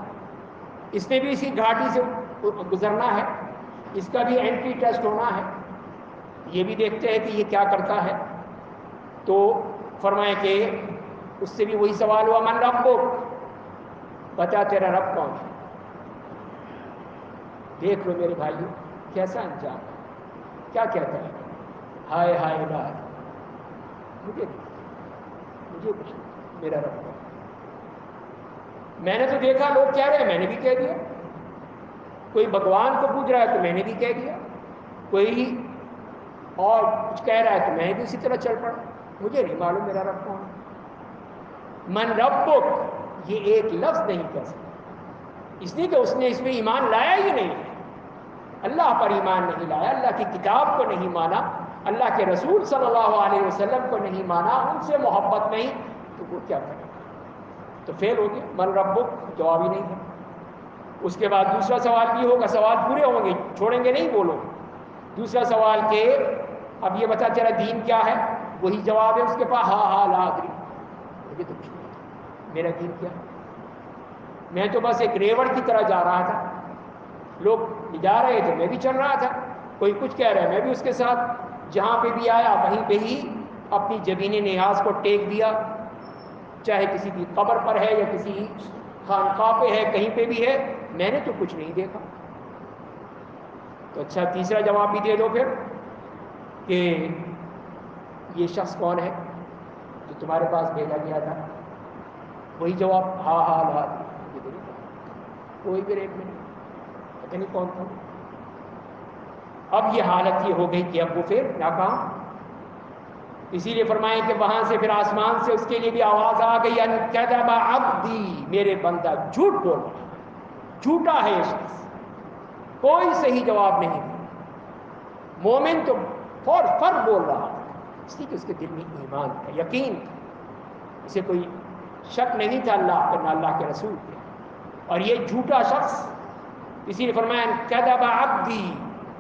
Speaker 2: اس نے بھی اسی گھاٹی سے گزرنا ہے، اس کا بھی اینٹری ٹیسٹ ہونا ہے، یہ بھی دیکھتے ہیں کہ یہ کیا کرتا ہے۔ تو فرمائے کہ اس سے بھی وہی سوال ہوا من ربک، بتا تیرا رب کون ہے۔ دیکھ لو میرے بھائیو کیسا انجام ہے، کیا کہتا ہے، ہائے ہائے الہ، مجھے کچھ نہیں، میرا رب کون ہے۔ میں نے تو دیکھا لوگ کہہ رہے ہیں، میں نے بھی کہہ دیا، کوئی بھگوان کو پوچھ رہا ہے تو میں نے بھی کہہ دیا، کوئی اور کچھ کہہ رہا ہے تو میں بھی اسی طرح چل پڑا، مجھے نہیں معلوم میرا رب کون ہے۔ من ربک یہ ایک لفظ نہیں کہہ سکتا، اس لیے کہ اس نے اس میں ایمان لایا ہی نہیں، اللہ پر ایمان نہیں لایا، اللہ کی کتاب کو نہیں مانا، اللہ کے رسول صلی اللہ علیہ وسلم کو نہیں مانا، ان سے محبت نہیں، تو وہ کیا کرے گا، تو فیل ہو گیا۔ من ربک جواب ہی نہیں ہے۔ اس کے بعد دوسرا سوال بھی ہوگا، سوال پورے ہوں گے، چھوڑیں گے نہیں بولو۔ دوسرا سوال کہ اب یہ بتا تیرا دین کیا ہے، وہی جواب ہے اس کے پاس، ہاں ہاں لا ادری، مجھے تو کچھ نہیں، میرا دین کیا ہے، میں تو بس ایک ریوڑ کی طرح جا رہا تھا، لوگ جا رہے تھے میں بھی چل رہا تھا، کوئی کچھ کہہ رہا ہے میں بھی اس کے ساتھ، جہاں پہ بھی آیا وہیں پہ ہی اپنی جبین نیاز کو ٹیک دیا، چاہے کسی کی قبر پر ہے یا کسی خانقاہ پہ ہے، کہیں پہ بھی ہے، میں نے تو کچھ نہیں دیکھا۔ تو اچھا تیسرا جواب بھی دے دو پھر کہ یہ شخص کون ہے جو تمہارے پاس بھیجا گیا تھا، وہی جواب ہاں ہاں لا، کوئی بھی ریٹ میں نہیں، پتہ نہیں کون تھا۔ اب یہ حالت یہ ہو گئی کہ اب وہ پھر ناکام، اسی لیے فرمائیں کہ وہاں سے پھر آسمان سے اس کے لیے بھی آواز آ گئی ان کذب عبدی، میرے بندہ جھوٹ بول رہا ہے، جھوٹا ہے یہ شخص، کوئی صحیح جواب نہیں دیا۔ مومن تو فرق بول رہا تھا، اس لیے کہ اس کے دل میں ایمان تھا، یقین تھا، اسے کوئی شک نہیں تھا اللہ پر نہ اللہ کے رسول پہ. اور یہ جھوٹا شخص، اسی نے فرمایا کذب عبدی،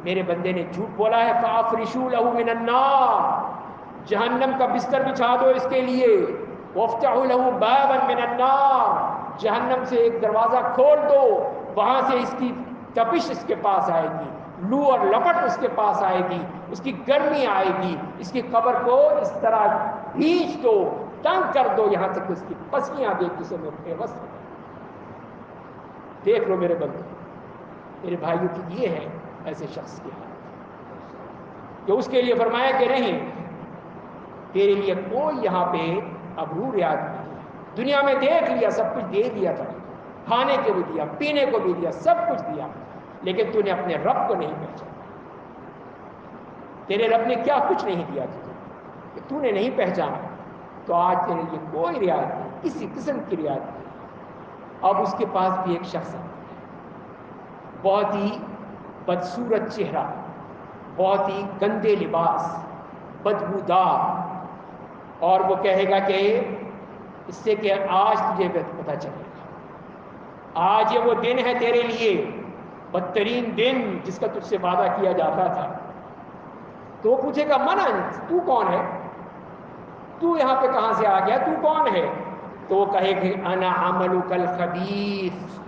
Speaker 2: میرے بندے نے جھوٹ بولا ہے، فافرشوا له من النار، جہنم کا بستر بچھا دو اس کے لیے، وافتحوا له بابا من النار، جہنم سے ایک دروازہ کھول دو، وہاں سے اس کی تپش اس کے پاس آئے گی، لو اور لپٹ اس کے پاس آئے گی، اس کی گرمی آئے گی، اس کی قبر کو اس طرح بھیج دو، تنگ کر دو، یہاں تک اس کی پسلیاں دیکھ جسے میں بےبس ہو گیا. دیکھ لو میرے بندے، میرے بھائیوں کی یہ ہے ایسے شخص کی حالت، کہ اس کے لیے فرمایا کہ نہیں، تیرے لیے کوئی یہاں پہ ابرور یاد نہیں ہے، دنیا میں دیکھ لیا، سب کچھ دے دیا تھا، کھانے کو بھی دیا، پینے کو بھی دیا، سب کچھ دیا، لیکن تو نے اپنے رب کو نہیں پہچانا. تیرے رب نے کیا کچھ نہیں دیا تجھے کہ تو نے نہیں پہچانا، تو آج تیرے لیے کوئی رعایت نہیں، کسی قسم کی رعایت نہیں. اب اس کے پاس بھی ایک شخص ہے، بہت ہی بدصورت چہرہ، بہت ہی گندے لباس، بدبودار، اور وہ کہے گا کہ اس سے کہ آج تجھے پتہ چلے گا، آج یہ وہ دن ہے تیرے لیے، بدترین دن جس کا تجھ سے وعدہ کیا جاتا تھا. تو وہ پوچھے گا من انت، تو کون ہے، تو یہاں پہ کہاں سے آ گیا، تو کون ہے؟ تو وہ کہے کہ انا عملک الخبیث،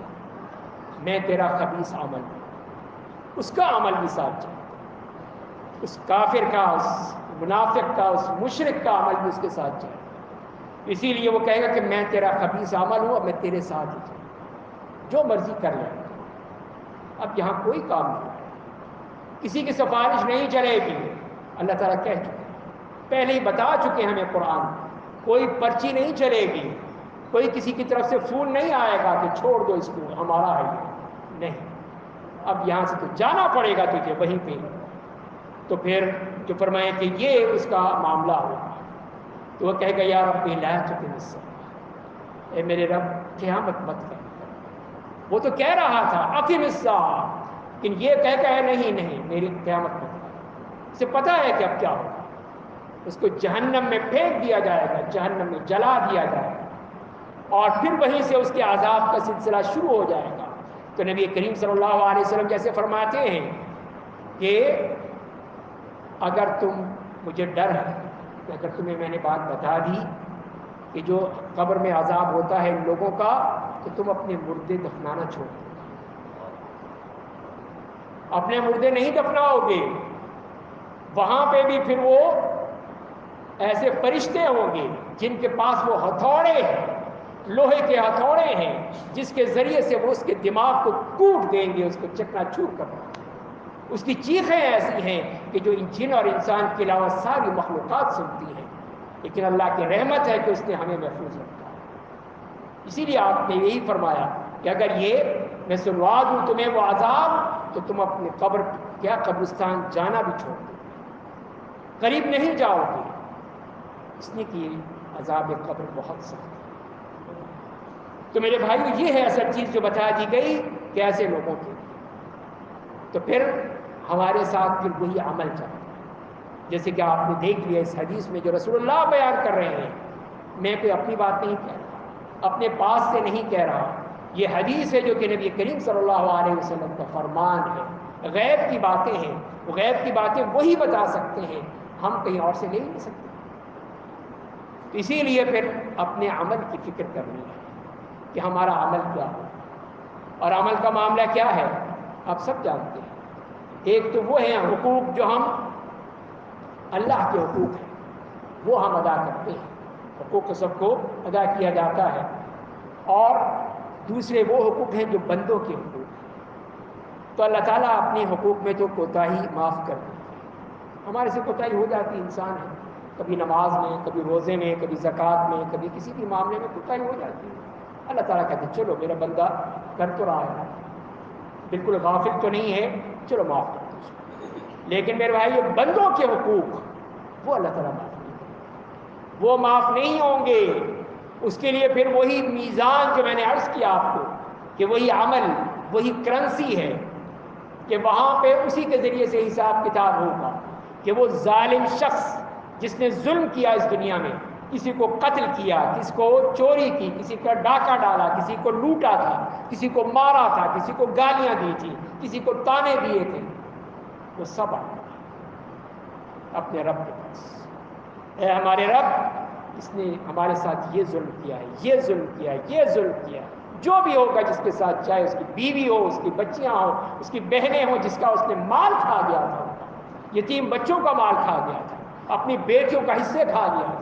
Speaker 2: میں تیرا خبیث عمل ہوں. اس کا عمل بھی ساتھ چاہتا ہے، اس کافر کا، اس منافق کا، اس مشرک کا عمل بھی اس کے ساتھ چاہتا ہے. اسی لیے وہ کہے گا کہ میں تیرا خبیث عمل ہوں، اب میں تیرے ساتھ ہی چاہتا، جو مرضی کر لے. اب یہاں کوئی کام نہیں، کسی کی سفارش نہیں چلے گی. اللہ تعالیٰ کہہ چکے، پہلے ہی بتا چکے ہمیں قرآن، کوئی پرچی نہیں چلے گی، کوئی کسی کی طرف سے فون نہیں آئے گا کہ چھوڑ دو اس کو، ہمارا ہے یہ نہیں. اب یہاں سے تو جانا پڑے گا تجھے وہیں پہ. تو پھر جو فرمائے کہ یہ اس کا معاملہ ہوگا، تو وہ کہے گا یا رب لا تقم الساعة، اے میرے رب قیامت مت کر. وہ تو کہہ رہا تھا اقم الساعة، لیکن یہ کہہ کہ نہیں میری قیامت مت کر. اسے پتہ ہے کہ اب کیا ہوگا، اس کو جہنم میں پھینک دیا جائے گا، جہنم میں جلا دیا جائے گا، اور پھر وہیں سے اس کے عذاب کا سلسلہ شروع ہو جائے گا. تو نبی کریم صلی اللہ علیہ وسلم جیسے فرماتے ہیں کہ اگر تم، مجھے ڈر ہے کہ اگر تمہیں میں نے بات بتا دی کہ جو قبر میں عذاب ہوتا ہے ان لوگوں کا، تو تم اپنے مردے دفنانا چھوڑ دو، اپنے مردے نہیں دفناؤ گے. وہاں پہ بھی پھر وہ ایسے فرشتے ہوں گے جن کے پاس وہ ہتھوڑے ہیں، لوہے کے ہتھوڑے ہیں، جس کے ذریعے سے وہ اس کے دماغ کو کوٹ دیں گے، اس کو چکنا چور کر دیں گے. اس کی چیخیں ایسی ہیں کہ جو جن اور انسان کے علاوہ ساری مخلوقات سنتی ہیں، لیکن اللہ کی رحمت ہے کہ اس نے ہمیں محفوظ رکھا. اسی لیے آپ نے یہی فرمایا کہ اگر یہ میں سنوا دوں تمہیں وہ عذاب، تو تم اپنے قبر کیا قبرستان جانا بھی چھوڑ دو، قریب نہیں جاؤ گے، اس لیے کہ عذاب قبر بہت سخت ہے. تو میرے بھائیو یہ ہے اصل چیز جو بتا دی گئی کہ ایسے لوگوں کے لیے. تو پھر ہمارے ساتھ پھر وہی عمل چلتا ہے، جیسے کہ آپ نے دیکھ لیا اس حدیث میں جو رسول اللہ بیان کر رہے ہیں. میں کوئی اپنی بات نہیں کہہ رہا، اپنے پاس سے نہیں کہہ رہا، یہ حدیث ہے جو کہ نبی کریم صلی اللہ علیہ وسلم کا فرمان ہے. غیب کی باتیں ہیں، غیب کی باتیں وہی بتا سکتے ہیں، ہم کہیں اور سے لے نہیں سکتے. اسی لیے پھر اپنے عمل کی فکر کرنی ہے کہ ہمارا عمل کیا ہو، اور عمل کا معاملہ کیا ہے آپ سب جانتے ہیں. ایک تو وہ ہیں حقوق جو ہم، اللہ کے حقوق ہیں وہ ہم ادا کرتے ہیں، حقوق سب کو ادا کیا جاتا ہے. اور دوسرے وہ حقوق ہیں جو بندوں کے حقوق ہیں. تو اللہ تعالیٰ اپنے حقوق میں تو کوتاہی معاف کر دیتے ہیں. ہمارے سے کوتاہی ہو جاتی، انسان ہے، کبھی نماز میں، کبھی روزے میں، کبھی زکوٰۃ میں، کبھی کسی بھی معاملے میں کوتاہی ہو جاتی ہے. اللہ تعالیٰ کہتے ہیں چلو میرا بندہ کر تو رہا ہے، بالکل غافل تو نہیں ہے، چلو معاف کر دو. لیکن میرے بھائی یہ بندوں کے حقوق وہ اللہ تعالیٰ معاف نہیں کرتے، وہ معاف نہیں ہوں گے. اس کے لیے پھر وہی میزان جو میں نے عرض کیا آپ کو کہ وہی عمل، وہی کرنسی ہے کہ وہاں پہ اسی کے ذریعے سے حساب کتاب ہوگا. کہ وہ ظالم شخص جس نے ظلم کیا اس دنیا میں، کسی کو قتل کیا، کسی کو چوری کی، کسی کا ڈاکہ ڈالا، کسی کو لوٹا تھا، کسی کو مارا تھا، کسی کو گالیاں دی تھی، کسی کو تانے دیے تھے، وہ سب آ اپنے رب کے پاس، اے ہمارے رب، اس نے ہمارے ساتھ یہ ظلم کیا ہے، یہ ظلم کیا ہے، یہ ظلم کیا ہے۔ جو بھی ہوگا جس کے ساتھ، چاہے اس کی بیوی ہو، اس کی بچیاں ہوں، اس کی بہنیں ہوں، جس کا اس نے مال کھا گیا تھا، یتیم بچوں کا مال کھا گیا تھا، اپنی بیٹیوں کا حصے کھا گیا تھا،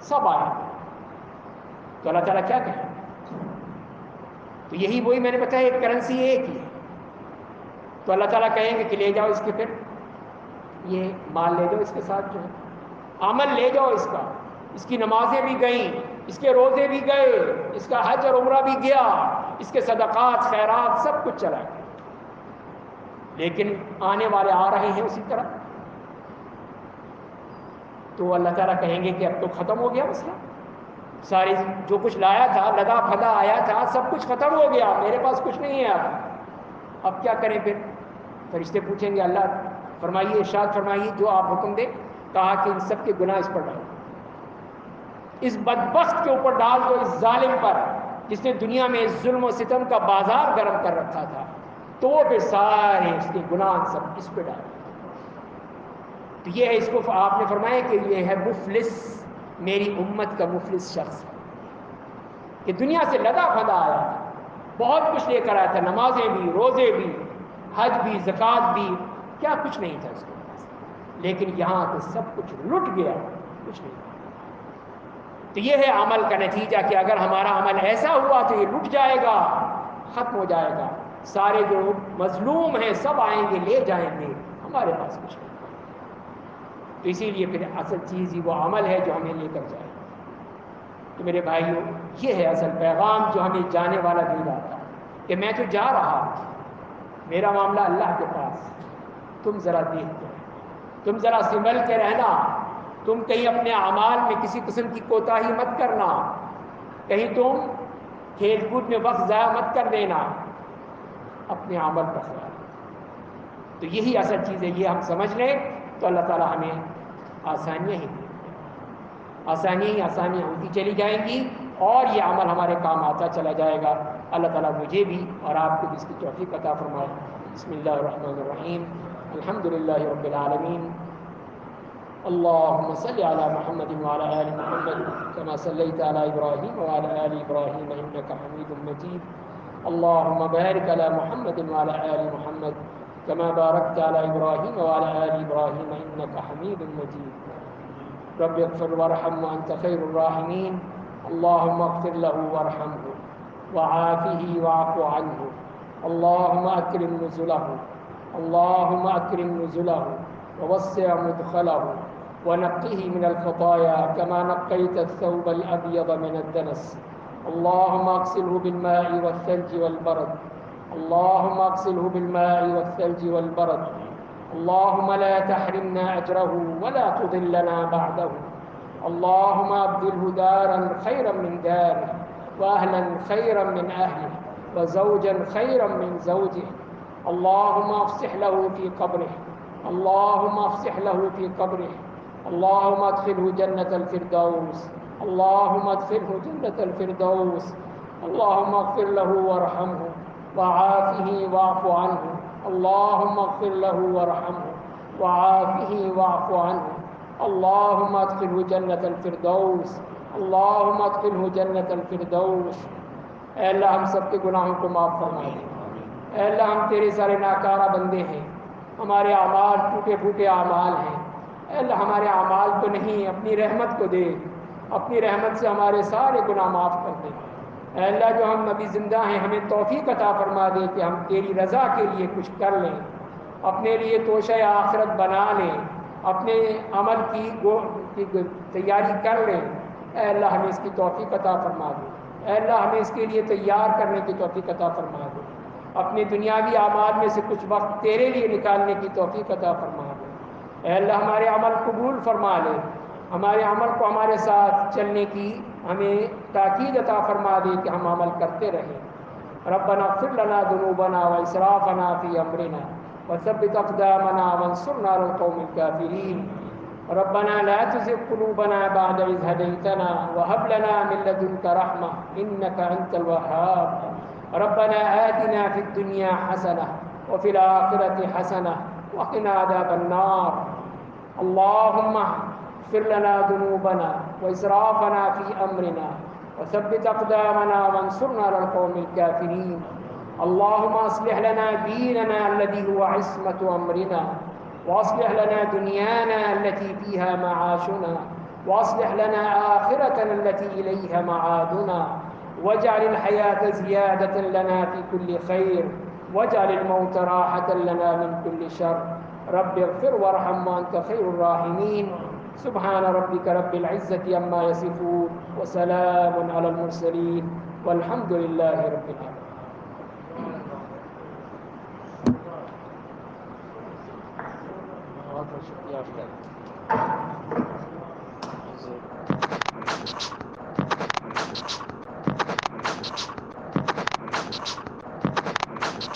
Speaker 2: سب آیا۔ تو اللہ تعالیٰ کیا کہے؟ تو یہی وہی میں نے بتایا، ایک کرنسی ایک ہی ہے۔ تو اللہ تعالیٰ کہیں گے کہ لے جاؤ اس کے، پھر یہ مال لے جاؤ، اس کے ساتھ جو ہے عمل لے جاؤ اس کا، اس کی نمازیں بھی گئیں، اس کے روزے بھی گئے، اس کا حج اور عمرہ بھی گیا، اس کے صدقات خیرات سب کچھ چلا گیا، لیکن آنے والے آ رہے ہیں اسی طرح۔ تو اللہ تعالیٰ کہیں گے کہ اب تو ختم ہو گیا مسئلہ، ساری جو کچھ لایا تھا، لدا پھدا آیا تھا، سب کچھ ختم ہو گیا، میرے پاس کچھ نہیں ہے اب کیا کریں؟ پھر فرشتے پوچھیں گے اللہ فرمائیے، ارشاد فرمائیے جو آپ حکم دیں۔ کہا کہ ان سب کے گناہ اس پر ڈال، اس بدبخت کے اوپر ڈال دو، اس ظالم پر جس نے دنیا میں اس ظلم و ستم کا بازار گرم کر رکھا تھا، تو وہ پھر سارے اس کے گناہ سب اس پہ ڈال۔ تو یہ ہے، اس کو آپ نے فرمایا کہ یہ ہے مفلس، میری امت کا مفلس شخص ہے، کہ دنیا سے لدا پھدا آیا تھا، بہت کچھ لے کر آیا تھا، نمازیں بھی، روزے بھی، حج بھی، زکوٰۃ بھی، کیا کچھ نہیں تھا اس کے پاس، لیکن یہاں تو سب کچھ لٹ گیا، کچھ نہیں۔ تو یہ ہے عمل کا نتیجہ، کہ اگر ہمارا عمل ایسا ہوا تو یہ لٹ جائے گا، ختم ہو جائے گا، سارے جو مظلوم ہیں سب آئیں گے، لے جائیں گے، ہمارے پاس کچھ نہیں۔ تو اسی لیے پھر اصل چیز ہی وہ عمل ہے جو ہمیں لے کر جائے۔ تو میرے بھائیوں، یہ ہے اصل پیغام جو ہمیں جانے والا دے رہا تھا، کہ میں تو جا رہا، میرا معاملہ اللہ کے پاس، تم ذرا دیکھتے رہنا، تم ذرا سنبھل کے رہنا، تم کہیں اپنے اعمال میں کسی قسم کی کوتاہی مت کرنا، کہیں تم کھیل کود میں وقت ضائع مت کر دینا، اپنے عمل پر خیال۔ تو یہی اصل چیز ہے، یہ ہم سمجھ لیں تو اللہ تعالیٰ ہمیں آسانیاں ہی آسانیاں ہوتی چلی جائیں گی، اور یہ عمل ہمارے کام آتا چلا جائے گا۔ اللہ تعالیٰ مجھے بھی اور آپ کو بھی اس کی توفیق عطا فرمائے۔ بسم اللہ الرحمن الرحیم، الحمد للہ رب العالمین، اللهم صل على محمد وعلى آل محمد كما صليت على إبراهيم وعلى آل إبراهيم إنك حميد مجيد، اللهم بارك على محمد وعلى آل محمد كما باركت على إبراهيم وعلى آل إبراهيم إنك حميد مجيد، رب اغفر وارحم وأنت خير الراحمين، اللهم اغفر له وارحمه وعافه واعف عنه، اللهم أكرم نزله، اللهم أكرم نزله ووسع مدخله ونقه من الخطايا كما نقيت الثوب الأبيض من الدنس، اللهم اغسله بالماء والثلج والبرد، اللهم اغسله بالماء والثلج والبرد، اللهم لا تحرمنا أجره ولا تضلنا بعده، اللهم أبدله دارا خيرا من داره، وأهلا خيرا من أهله، وزوجا خيرا من زوجه، اللهم افسح له في قبره، اللهم افسح له في قبره، اللهم ادخله جنة الفردوس، اللهم ادخله جنة الفردوس، اللهم اغفر له وارحمه وعافه واعف عنه، اللهم اغفر له وارحمه وعافه واعف عنه، اللهم ادخله جنة الفردوس، اللهم ادخله جنة الفردوس۔ اے اللہ ہم سب کے گناہوں کو معاف فرما دے، اے اللہ ہم تیرے سارے ناکارہ بندے ہیں، ہمارے اعمال ٹوٹے پھوٹے اعمال ہیں، اے اللہ ہمارے اعمال کو نہیں، اپنی رحمت کو دے، اپنی رحمت سے ہمارے سارے گناہ معاف کر دے، اے اللہ جو ہم ابھی زندہ ہیں ہمیں توفیق عطا فرما دے کہ ہم تیری رضا کے لیے کچھ کر لیں، اپنے لیے توشہ آخرت بنا لیں، اپنے عمل کی تیاری کر لیں، اے اللہ ہمیں اس کی توفیق عطا فرما دے، اے اللہ ہمیں اس کے لیے تیار کرنے کی توفیق عطا فرما دے، اپنے دنیاوی اعمال میں سے کچھ وقت تیرے لیے نکالنے کی توفیق عطا فرما دے، اے اللہ ہمارے عمل قبول فرما لے، ہمارے عمل کو ہمارے ساتھ چلنے کی ہمیں تاکید عطا فرما دے کہ ہم عمل کرتے رہیں۔ ربنا اغفر لنا ذنوبنا واسرافنا فی امرنا وثبت أقدامنا وانصرنا على القوم الكافرين. ربنا لا تزغ قلوبنا بعد إذ هديتنا وهب لنا من لدنك رحمة إنك أنت الوهاب. ربنا آتنا في الدنيا حسنة وفي الآخرة حسنة وقنا عذاب النار. اللهم اغفر لنا ذنوبنا وإسرافنا في أمرنا وثبت أقدامنا وانصرنا على القوم الكافرين. اللهم أصلح لنا ديننا الذي هو عصمة أمرنا، وأصلح لنا دنيانا التي فيها معاشنا، وأصلح لنا آخرتنا التي إليها معادنا، واجعل الحياة زيادة لنا في كل خير، واجعل الموت راحة لنا من كل شر. رب اغفر وارحم وأنت خير الراحمين. سبحان ربك رب العزة عما يصفون وسلام على المرسلين والحمد لله رب العالمين. بہت شکریہ.